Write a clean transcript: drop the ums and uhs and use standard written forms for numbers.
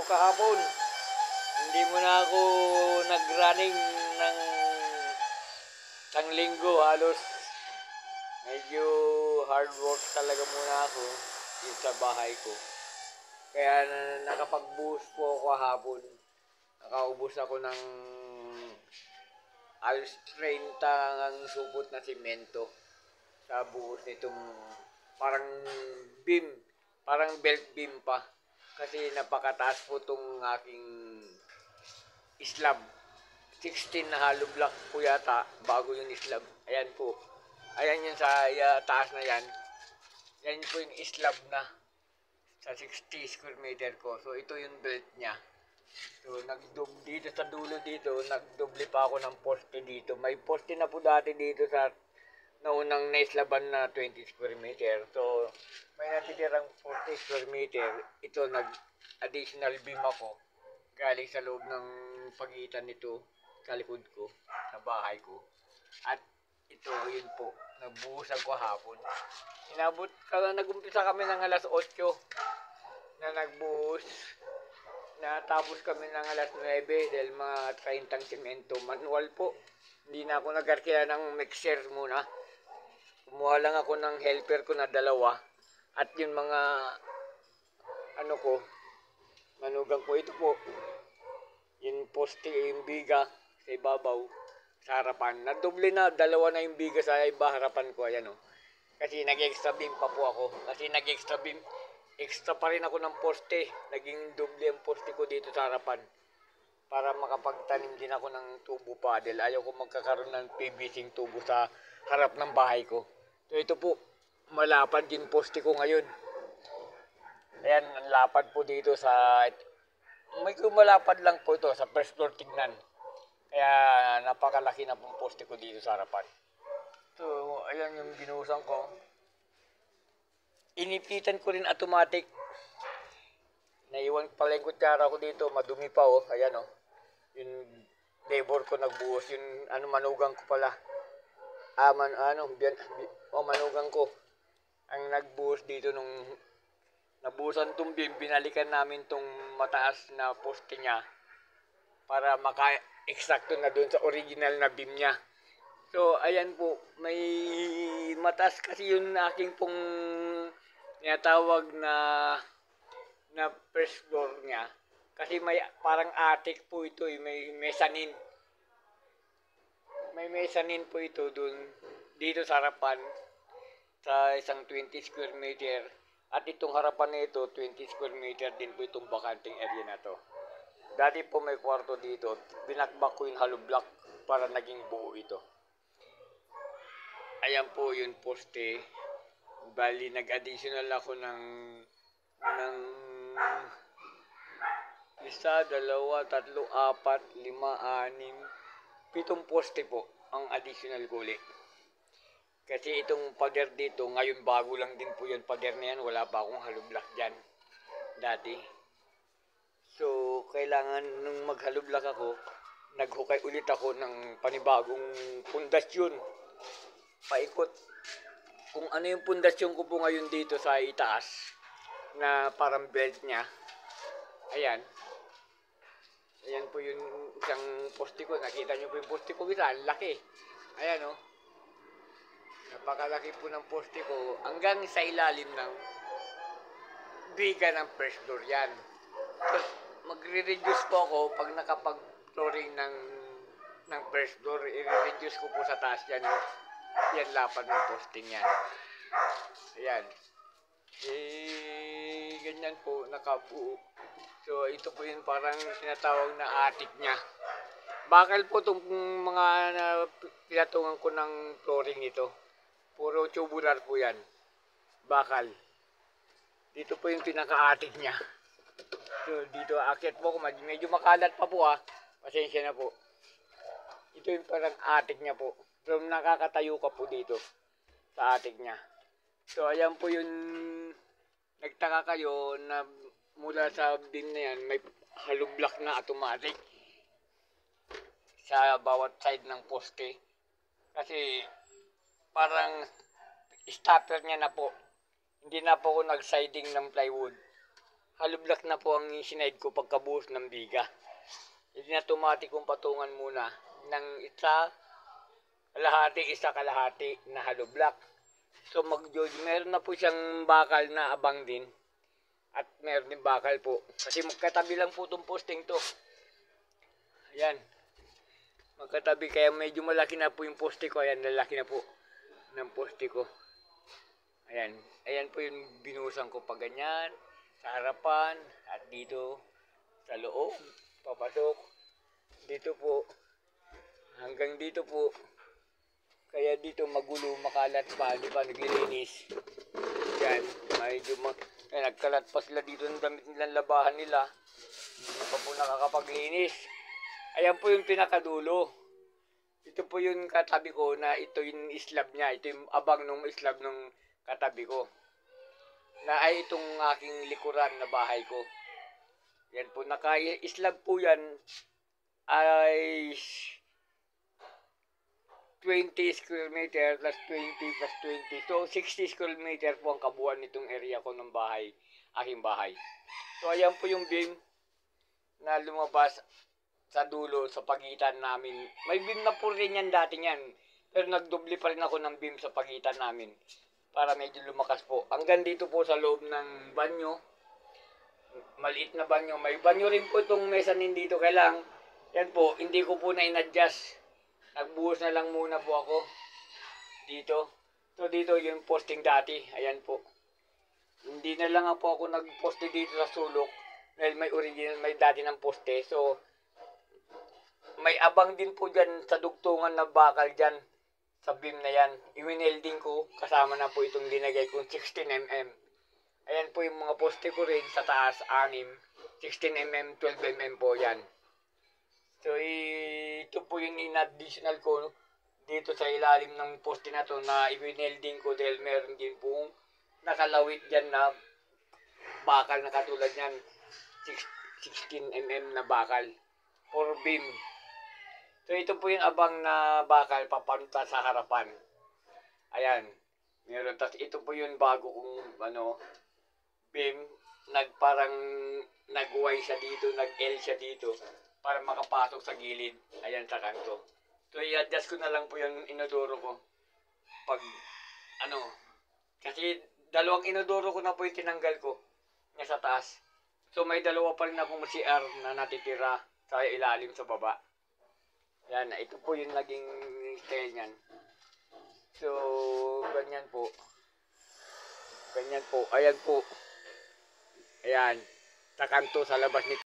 kahapon. Hindi mo na ako nag-running ng isang linggo halos. Medyo hard work talaga muna ako dito sa bahay ko. Kaya nakapag-boost po ako kahapon. Nakaubos ako ng alos 30 ang supot na simento sa buhos nitong parang beam, parang belt beam pa. Kasi napakataas po itong aking slab. 16 na hollow block po yata bago yung slab. Ayan po. Ayan yun sa taas na yan. Yan po yung slab na sa 60 square meter ko. So ito yung belt niya. So dito sa dulo dito, nagdoble pa ako ng poste dito. May poste na po dati dito sa naunang naislaban na 20 square meter. So may natitirang 40 square meter. Ito nag-additional beam ako galing sa loob ng pagitan nito sa likod ko, sa bahay ko. At ito, yun po, nagbuhos ako hapon. Nag-umpisa kami ng alas 8 na nagbuhos. Natapos kami ng alas 9 dahil mga 30 simento. Manual po. Hindi na ako nag-arkila ng mixer muna. Kumuha lang ako ng helper ko na 2. At yung mga manugang ko ito po. Yung poste, yung biga sa ibabaw, sa harapan. Nadoble na, 2 na yung biga sa harapan ko. Ayan o. Kasi nag-extra beam pa po ako. Kasi nag-extra beam. Extra pa rin ako ng poste. Naging doble ang poste ko dito sa harapan. Para makapagtanim din ako ng tubo pa. Dahil ayaw ko magkakaroon ng PVC tubo sa harap ng bahay ko. So ito po, malapad yung poste ko ngayon. Ayan, ang lapad po dito sa... May kumalapad lang po ito sa first floor tignan. Kaya napakalaki na pong poste ko dito sa harapan. So, ayan yung binuhusan ko. Inipitan ko rin automatic. Naiwan pala yung kutsara ko dito. Madumi pa oh. Ayan oh. Yung labor ko nagbuhos. Yung manugang ko pala. Manugang ko. Ang nagbuhos dito nung nabuhusan tong beam. Binalikan namin tong mataas na poste niya. Para maka-eksakto na dun sa original na beam niya. So, ayan po. May mataas kasi yung aking pong tinatawag na first floor niya. Kasi may parang attic po ito. May mezzanine. May mezzanine po ito dun. Dito sa harapan. Sa isang 20 square meter. At itong harapan na ito, 20 square meter din po itong bakanting area na to. Dati po may kwarto dito. Binakbak ko yung hollow block para naging buo ito. Ayan po yung poste. Bali, nag-additional ako ng 1, 2, 3, 4, 5, 6, 7 poste po ang additional ko ulit. Kasi itong pader dito, ngayon bago lang din po yung pader na yan. Wala pa akong hollow block dyan dati. So, kailangan nung mag-hollow block ako, naghukay ulit ako ng panibagong pundasyon. Paikot. Kung ano yung pundasyon ko po ngayon dito sa itaas, na parang belt niya. Ayan. Ayan po yung isang poste ko. Nakita nyo po yung poste ko. Ang laki. Ayan o. Napakalaki po ng poste ko. Hanggang sa ilalim ng biga ng first floor yan. So, magre-reduce po ako pag nakapag-flooring ng first floor. I-reduce ko po sa taas yan. Yan lapad ng posting yan. Ayan. Ganyan po, nakabuo. So, ito po yung parang sinatawag na attic niya. Bakal po itong mga pinatungan ko ng flooring nito. Puro tubular po yan. Bakal. Dito po yung pinaka-attic niya. So, dito akit po. Medyo makalat pa po Pasensya na po. Ito yung parang attic niya po. So, nakakatayo ka po dito sa attic niya. So, ayan po yung nagtaka kayo na mula sa beam na yan, may hollow block na automatic sa bawat side ng poste. Kasi, parang stopper niya na po. Hindi na po ako nag-siding ng plywood. hollow block na po ang sinide ko pagkabuhos ng biga. Hindi na automatic kong patungan muna ng isa kalahati na hollow block. So meron na po siyang bakal na abang din. At meron din bakal po. Kasi magkatabi lang po itong posting to. Ayan. Magkatabi kaya medyo malaki na po yung poste ko. Ayan, lalaki na po ng poste ko. Ayan. Ayan po yung binuhusan ko pa ganyan. Sa harapan. At dito sa loob. Papasok. Dito po. Hanggang dito po. Kaya dito magulo, makalat pa. Di ba naglilinis. Yan. Medyo nagkalat pa sila dito ng damit nilang labahan nila. Hindi pa po nakakapaglinis. Ayan po yung pinakadulo. Ito po yung katabi ko na ito yung islab niya. Ito yung abang ng islab ng katabi ko. Na ay itong aking likuran na bahay ko. Yan po. Naka-islab po yan ay 20 square meter plus 20 plus 20. So, 60 square meter po ang kabuuan nitong area ko ng bahay, aking bahay. So, ayan po yung beam na lumabas sa dulo, sa pagitan namin. May beam na po rin yan dati yan. Pero nagdubli pa rin ako ng beam sa pagitan namin. Para medyo lumakas po. Hanggang dito po sa loob ng banyo. Maliit na banyo. May banyo rin po itong mezzanine dito. Kailang, yan po, hindi ko po na in-adjust. Nagbuhos na lang muna po ako. Dito. So dito yung posting dati. Ayan po. Hindi na lang po ako nagposte dito sa sulok. Dahil may original, may dati ng poste. So, may abang din po dyan sa dugtungan na bakal dyan. Sa beam na yan. I-welding ko. Kasama na po itong linagay kong 16mm. Ayan po yung mga poste ko rin sa taas. 16mm, 12mm po yan. So, ito po yung in-additional ko dito sa ilalim ng poste na to na i-welding ko dahil meron din pong nakalawit dyan na bakal na katulad yan. 16mm na bakal for beam. So, ito po yung abang na bakal papunta sa harapan. Ayan. Meron. Tapos, ito po yung bago kong beam. Parang nag-Y siya dito, nag-L siya dito para makapasok sa gilid. Ayan sa kanto. So, i-adjust ko na lang po yung inodoro ko. Pag, kasi dalawang inodoro ko na po yung tinanggal ko. Nga sa taas. So, may dalawa pa rin akong CR na natitira sa ilalim sa baba. Yan, ito po yung naging style niyan. So, ganyan po. Ganyan po. Ayan po. Ayan. Sa kanto, sa labas nito.